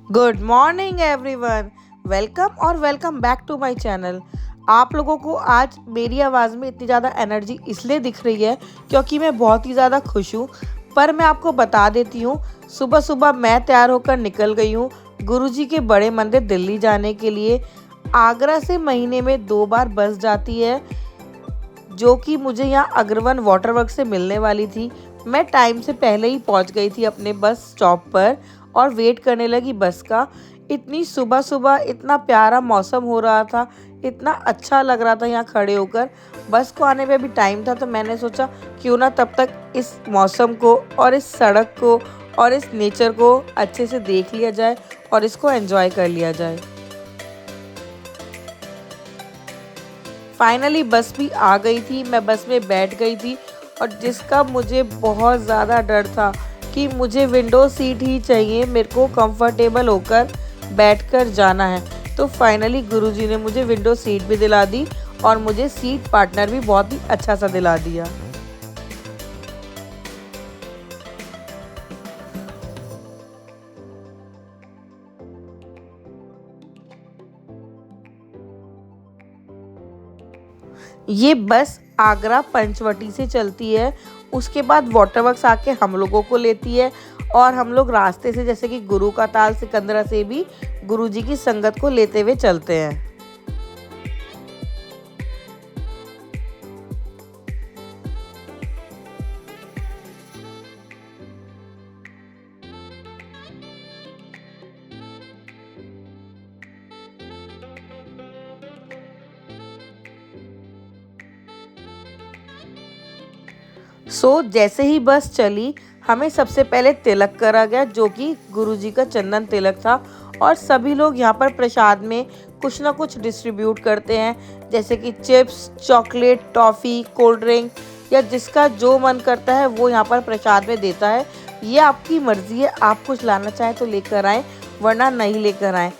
Good morning everyone. Welcome और welcome back to my channel. आप लोगों को आज मेरी आवाज़ में इतनी ज़्यादा एनर्जी इसलिए दिख रही है क्योंकि मैं बहुत ही ज़्यादा खुश हूँ। पर मैं आपको बता देती हूँ, सुबह सुबह मैं तैयार होकर निकल गई हूँ गुरुजी के बड़े मंदिर दिल्ली जाने के लिए। आगरा से महीने में 2 बार बस जाती है जो कि मुझे यहाँ अग्रवन वाटर वर्क से मिलने वाली थी। मैं टाइम से पहले ही पहुँच गई थी अपने बस स्टॉप पर और वेट करने लगी बस का। इतनी सुबह सुबह इतना प्यारा मौसम हो रहा था, इतना अच्छा लग रहा था यहाँ खड़े होकर। बस को आने में भी टाइम था तो मैंने सोचा क्यों ना तब तक इस मौसम को और इस सड़क को और इस नेचर को अच्छे से देख लिया जाए और इसको एंजॉय कर लिया जाए। फाइनली बस भी आ गई थी, मैं बस में बैठ गई थी और जिसका मुझे बहुत ज़्यादा डर था कि मुझे विंडो सीट ही चाहिए, मेरे को कंफर्टेबल होकर बैठकर जाना है। तो फाइनली गुरुजी ने मुझे विंडो सीट भी दिला दी और मुझे सीट पार्टनर भी बहुत ही अच्छा सा दिला दिया। ये बस आगरा पंचवटी से चलती है, उसके बाद वाटर वर्क्स आके हम लोगों को लेती है और हम लोग रास्ते से जैसे कि गुरु का ताल सिकंदरा से भी गुरुजी की संगत को लेते हुए चलते हैं। जैसे ही बस चली हमें सबसे पहले तिलक करा गया जो कि गुरुजी का चंदन तिलक था। और सभी लोग यहाँ पर प्रसाद में कुछ ना कुछ डिस्ट्रीब्यूट करते हैं, जैसे कि chips, chocolate, toffee, cold drink या जिसका जो मन करता है वो यहाँ पर प्रसाद में देता है। ये आपकी मर्ज़ी है, आप कुछ लाना चाहें तो लेकर आएँ वरना नहीं लेकर आएँ।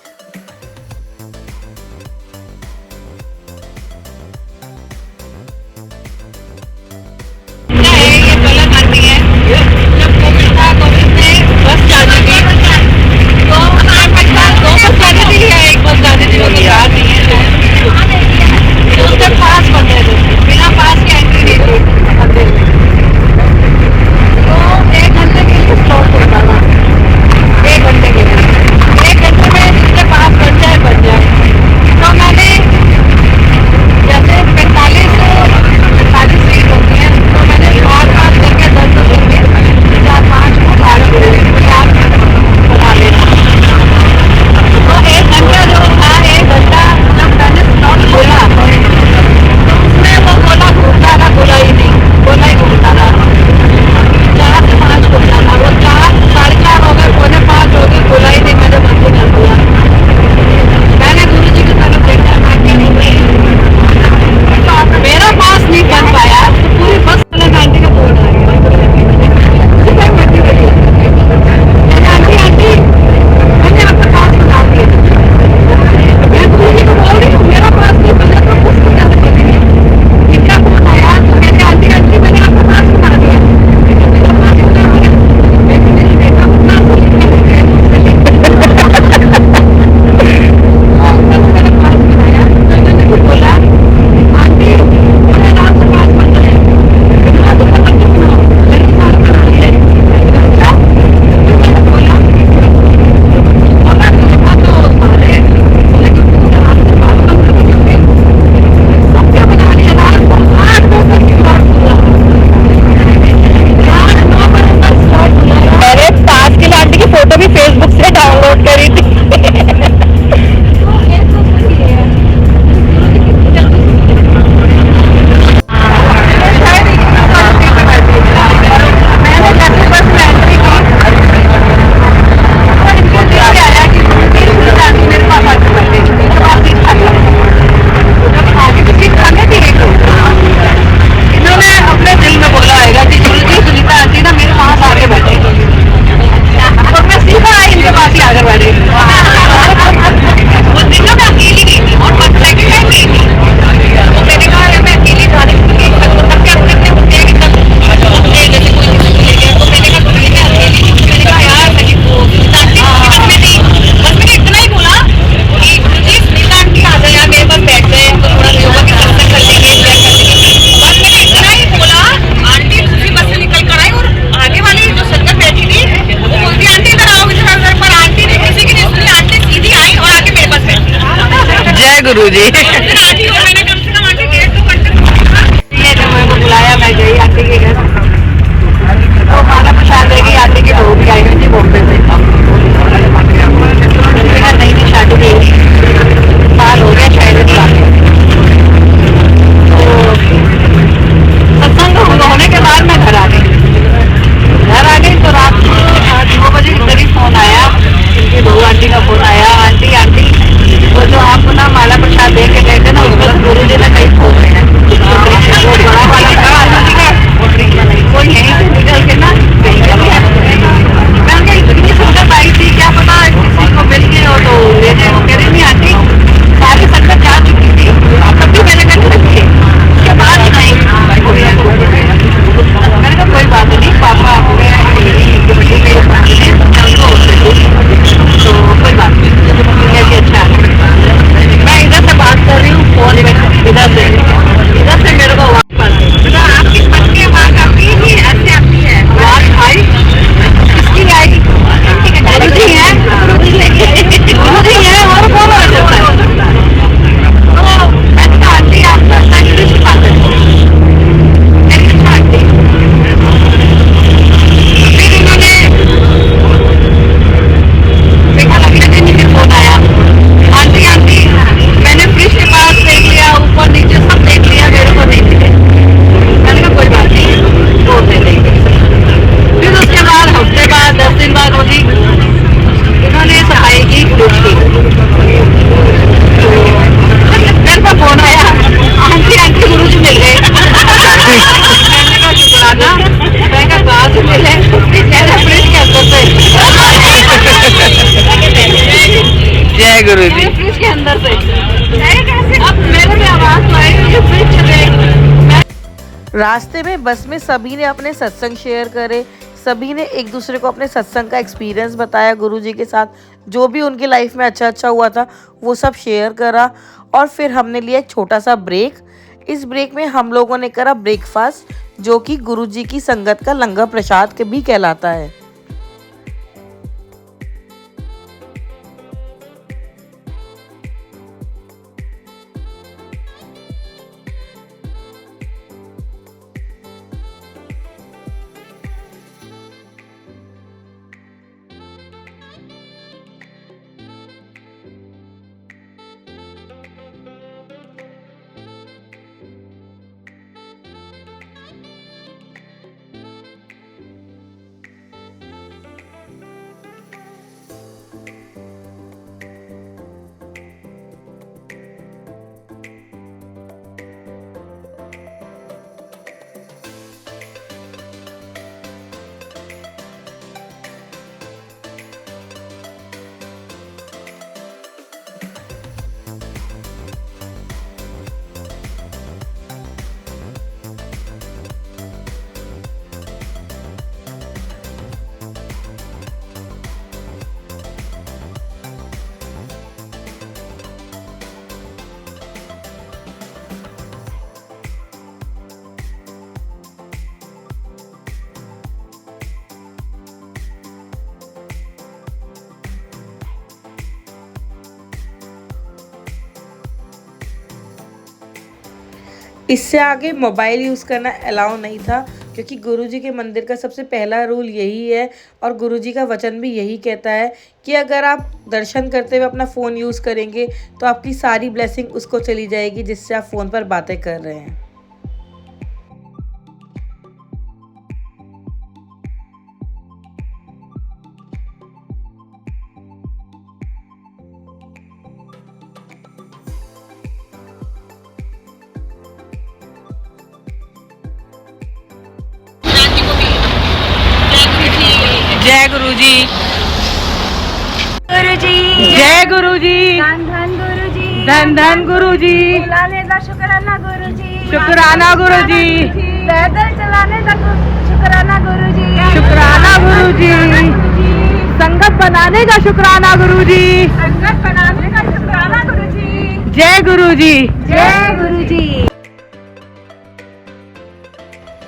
रास्ते में बस में सभी ने अपने सत्संग शेयर करे, सभी ने एक दूसरे को अपने सत्संग का एक्सपीरियंस बताया गुरुजी के साथ, जो भी उनकी लाइफ में अच्छा अच्छा हुआ था वो सब शेयर करा। और फिर हमने लिया एक छोटा सा ब्रेक। इस ब्रेक में हम लोगों ने करा ब्रेकफास्ट, जो कि गुरुजी की संगत का लंगर प्रसाद के भी कहलाता है। इससे आगे मोबाइल यूज़ करना अलाउ नहीं था, क्योंकि गुरुजी के मंदिर का सबसे पहला रूल यही है और गुरुजी का वचन भी यही कहता है कि अगर आप दर्शन करते हुए अपना फ़ोन यूज़ करेंगे तो आपकी सारी ब्लेसिंग उसको चली जाएगी जिससे आप फ़ोन पर बातें कर रहे हैं। जय गुरु जी, गुरु जी, जय गुरु जी, धन धन गुरु जी, धन धन गुरु जी, चलाने का शुक्राना गुरु जी, शुक्राना गुरु जी, पैदल चलाने का शुक्राना गुरु जी, शुक्राना गुरु जी, संगत बनाने का शुक्राना गुरु जी, संगत बनाने का शुक्राना गुरु जी, जय गुरु जी, जय गुरु जी।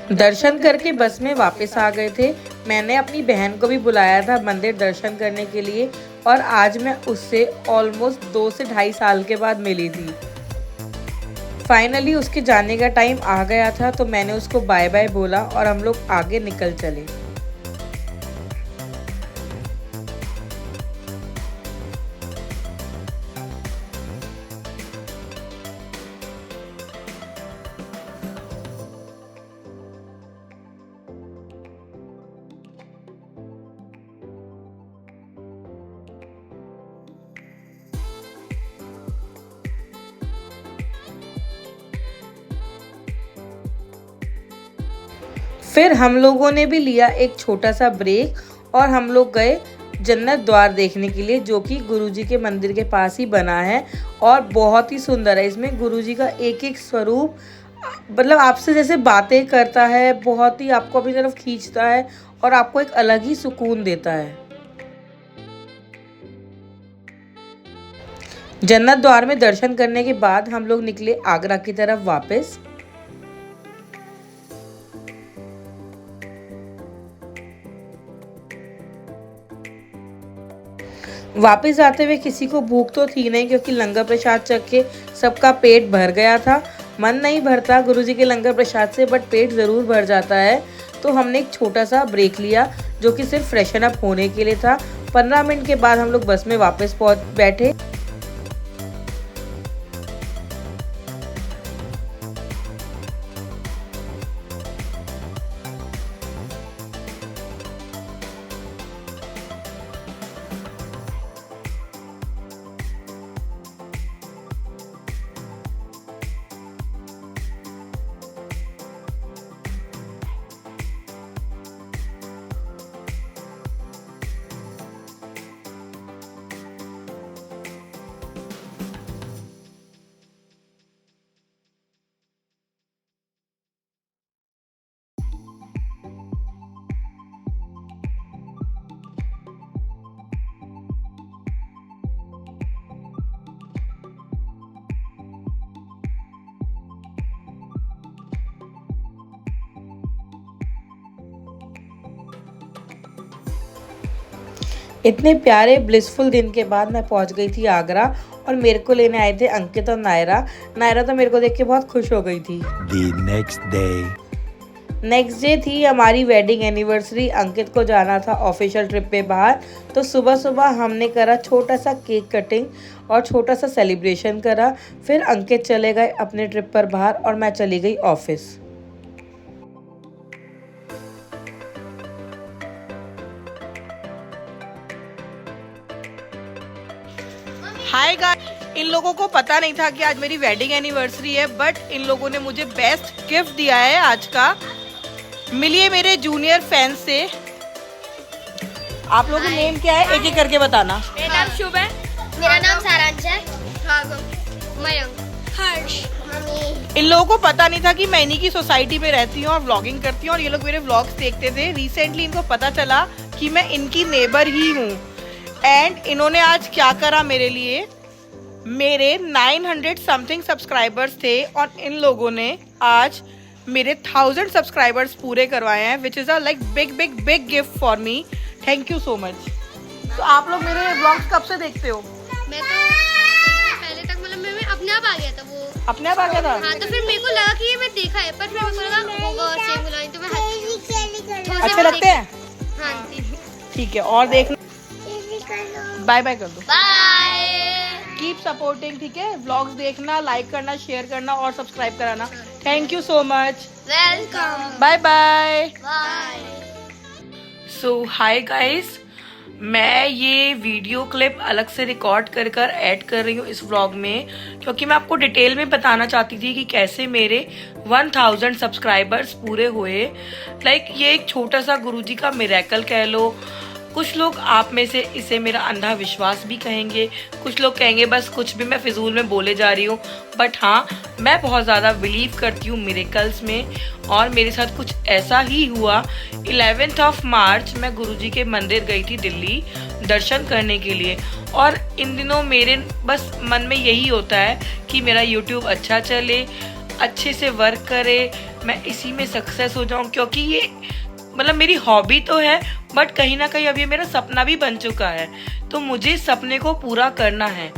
दर्शन करके बस में वापस आ गए थे। मैंने अपनी बहन को भी बुलाया था मंदिर दर्शन करने के लिए और आज मैं उससे ऑलमोस्ट 2 से 2.5 साल के बाद मिली थी। फाइनली उसके जाने का टाइम आ गया था तो मैंने उसको बाय बाय बोला और हम लोग आगे निकल चले। फिर हम लोगों ने भी लिया एक छोटा सा ब्रेक और हम लोग गए जन्नत द्वार देखने के लिए, जो कि गुरुजी के मंदिर के पास ही बना है और बहुत ही सुंदर है। इसमें गुरुजी का एक एक स्वरूप मतलब आपसे जैसे बातें करता है, बहुत ही आपको अपनी तरफ खींचता है और आपको एक अलग ही सुकून देता है। जन्नत द्वार में दर्शन करने के बाद हम लोग निकले आगरा की तरफ वापस। वापस आते हुए किसी को भूख तो थी नहीं, क्योंकि लंगर प्रसाद चख के सबका पेट भर गया था। मन नहीं भरता गुरुजी के लंगर प्रसाद से, बट पेट ज़रूर भर जाता है। तो हमने एक छोटा सा ब्रेक लिया जो कि सिर्फ फ्रेशन अप होने के लिए था। 15 मिनट के बाद हम लोग बस में वापस बैठे। इतने प्यारे ब्लिसफुल दिन के बाद मैं पहुंच गई थी आगरा और मेरे को लेने आए थे अंकित और नायरा। नायरा तो मेरे को देख के बहुत खुश हो गई थी। नेक्स्ट डे थी हमारी वेडिंग एनिवर्सरी। अंकित को जाना था ऑफिशियल ट्रिप पे बाहर, तो सुबह सुबह हमने करा छोटा सा केक कटिंग और छोटा सा सेलिब्रेशन करा। फिर अंकित चले गए अपने ट्रिप पर बाहर और मैं चली गई ऑफिस। हाय गाइस, इन लोगों को पता नहीं था कि आज मेरी वेडिंग एनिवर्सरी है, बट इन लोगों ने मुझे बेस्ट गिफ्ट दिया है आज का। मिलिए मेरे जूनियर फैंस से। आप लोगों का नेम क्या है, एक एक करके बताना। मेरा नाम शुभ है। मेरा नाम सारांश है। मयंक, हर्ष। इन लोगों को पता नहीं था कि मैं इन्हीं की सोसाइटी में रहती हूँ और व्लॉगिंग करती हूँ और ये लोग मेरे व्लॉग्स देखते थे। रिसेंटली इनको पता चला कि मैं इनकी नेबर ही हूँ एंड इन्होंने आज क्या करा मेरे लिए। मेरे 900 समथिंग सब्सक्राइबर्स थे और इन लोगों ने आज मेरे 1000 सब्सक्राइबर्स पूरे करवाए हैं, which is a like big big big gift for me. Thank you so much. तो आप लोग मेरे व्लॉग्स कब से देखते हो? मैं तो पहले तक मतलब मैं अपने आप आ गया था। वो अपने आप आ गया था? हाँ, तो फिर मेरे को लगा कि ये मैं देखा है, पर फिर मेरे को लगा होगा सेम बुलानी, तो मैं अच्छे लगते हैं? हाँ जी। ठीक है, और देखना। बाय बाय कर दो। बाय। कीप सपोर्टिंग, ठीक है? व्लॉग्स देखना, लाइक करना, शेयर करना और सब्सक्राइब कराना। Thank you so much. Welcome. Bye bye. Bye. So hi guys, मैं ये वीडियो क्लिप अलग से रिकॉर्ड कर ऐड कर रही हूँ इस व्लॉग में, क्योंकि मैं आपको डिटेल में बताना चाहती थी कि कैसे मेरे 1000 सब्सक्राइबर्स पूरे हुए। लाइक ये एक छोटा सा गुरुजी का मिरेकल कह लो। कुछ लोग आप में से इसे मेरा अंधा विश्वास भी कहेंगे, कुछ लोग कहेंगे बस कुछ भी मैं फिजूल में बोले जा रही हूँ, बट हाँ, मैं बहुत ज़्यादा बिलीव करती हूँ मिरेकल्स में और मेरे साथ कुछ ऐसा ही हुआ। 11 मार्च मैं गुरुजी के मंदिर गई थी दिल्ली दर्शन करने के लिए और इन दिनों मेरे बस मन में यही होता है कि मेरा यूट्यूब अच्छा चले, अच्छे से वर्क करे, मैं इसी में सक्सेस हो जाऊँ, क्योंकि ये मतलब मेरी हॉबी तो है बट कहीं ना कहीं अब ये मेरा सपना भी बन चुका है, तो मुझे सपने को पूरा करना है।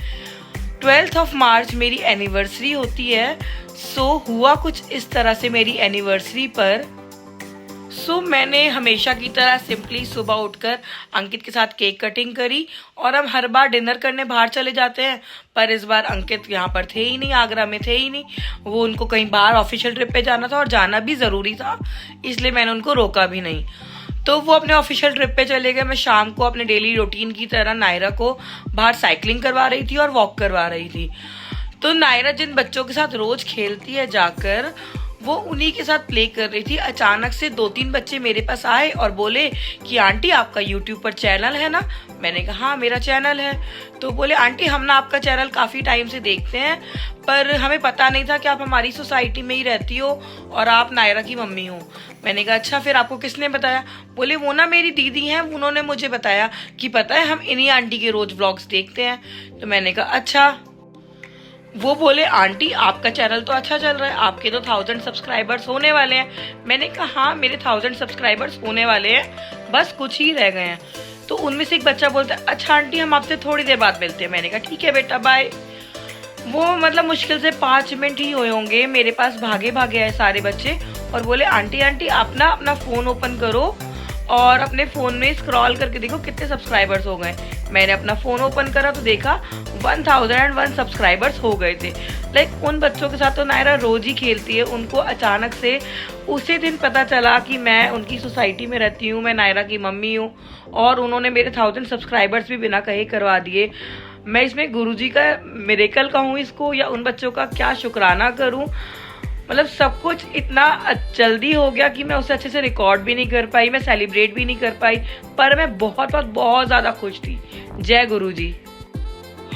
12 मार्च मेरी एनिवर्सरी होती है। सो हुआ कुछ इस तरह से मेरी एनिवर्सरी पर। सो मैंने हमेशा की तरह सिंपली सुबह उठकर अंकित के साथ केक कटिंग करी और हम हर बार डिनर करने बाहर चले जाते हैं, पर इस बार अंकित यहाँ पर थे ही नहीं, आगरा में थे ही नहीं। वो उनको कहीं बाहर ऑफिशियल ट्रिप पे जाना था और जाना भी ज़रूरी था, इसलिए मैंने उनको रोका भी नहीं। तो वो अपने ऑफिशियल ट्रिप पे चले गए। मैं शाम को अपने डेली रूटीन की तरह नायरा को बाहर साइकिलिंग करवा रही थी और वॉक करवा रही थी। तो नायरा जिन बच्चों के साथ रोज खेलती है जाकर, वो उन्हीं के साथ प्ले कर रही थी। अचानक से 2-3 बच्चे मेरे पास आए और बोले कि आंटी आपका यूट्यूब पर चैनल है ना? मैंने कहा हाँ मेरा चैनल है। तो बोले आंटी हम ना आपका चैनल काफ़ी टाइम से देखते हैं, पर हमें पता नहीं था कि आप हमारी सोसाइटी में ही रहती हो और आप नायरा की मम्मी हो। मैंने कहा अच्छा, फिर आपको किसने बताया? बोले वो ना मेरी दीदी हैं, उन्होंने मुझे बताया कि पता है हम इन्हीं आंटी के रोज व्लॉग्स देखते हैं। तो मैंने कहा अच्छा। वो बोले आंटी आपका चैनल तो अच्छा चल रहा है, आपके तो 1000 सब्सक्राइबर्स होने वाले हैं। मैंने कहा हाँ मेरे 1000 सब्सक्राइबर्स होने वाले हैं, बस कुछ ही रह गए हैं। तो उनमें से एक बच्चा बोलता है अच्छा आंटी हम आपसे थोड़ी देर बाद मिलते हैं। मैंने कहा ठीक है बेटा बाय। वो मतलब मुश्किल से 5 मिनट ही हुए होंगे, मेरे पास भागे भागे आए सारे बच्चे और बोले आंटी आंटी आप ना अपना फ़ोन ओपन करो और अपने फ़ोन में स्क्रॉल करके देखो कितने सब्सक्राइबर्स हो गए। मैंने अपना फ़ोन ओपन करा तो देखा 1001 सब्सक्राइबर्स हो गए थे। लाइक उन बच्चों के साथ तो नायरा रोज़ ही खेलती है। उनको अचानक से उसी दिन पता चला कि मैं उनकी सोसाइटी में रहती हूँ, मैं नायरा की मम्मी हूँ और उन्होंने मेरे 1000 सब्सक्राइबर्स भी बिना कहे करवा दिए। मैं इसमें गुरुजी का मिरेकल कहूँ इसको या उन बच्चों का क्या शुक्राना करूँ। मतलब सब कुछ इतना जल्दी हो गया कि मैं उसे अच्छे से रिकॉर्ड भी नहीं कर पाई, मैं सेलिब्रेट भी नहीं कर पाई, पर मैं बहुत ज़्यादा खुश थी। जय गुरुजी।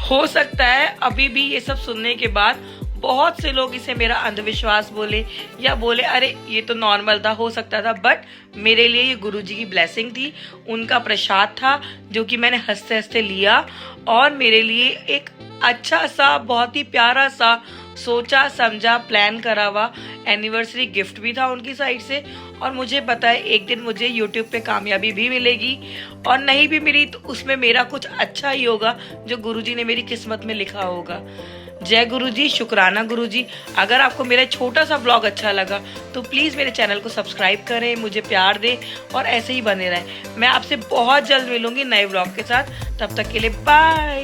हो सकता है अभी भी ये सब सुनने के बाद बहुत से लोग इसे मेरा अंधविश्वास बोले या बोले अरे ये तो नॉर्मल था, हो सकता था, बट मेरे लिए ये गुरुजी की ब्लेसिंग थी, उनका प्रसाद था जो कि मैंने हंसते हंसते लिया और मेरे लिए एक अच्छा सा बहुत ही प्यारा सा सोचा समझा प्लान करा हुआ एनिवर्सरी गिफ्ट भी था उनकी साइड से। और मुझे पता है एक दिन मुझे यूट्यूब पे कामयाबी भी मिलेगी, और नहीं भी मिली तो उसमें मेरा कुछ अच्छा ही होगा जो गुरुजी ने मेरी किस्मत में लिखा होगा। जय गुरुजी, शुक्राना गुरुजी। अगर आपको मेरा छोटा सा ब्लॉग अच्छा लगा तो प्लीज़ मेरे चैनल को सब्सक्राइब करें, मुझे प्यार दें और ऐसे ही बने रहें। मैं आपसे बहुत जल्द मिलूंगी नए ब्लॉग के साथ। तब तक के लिए बाय।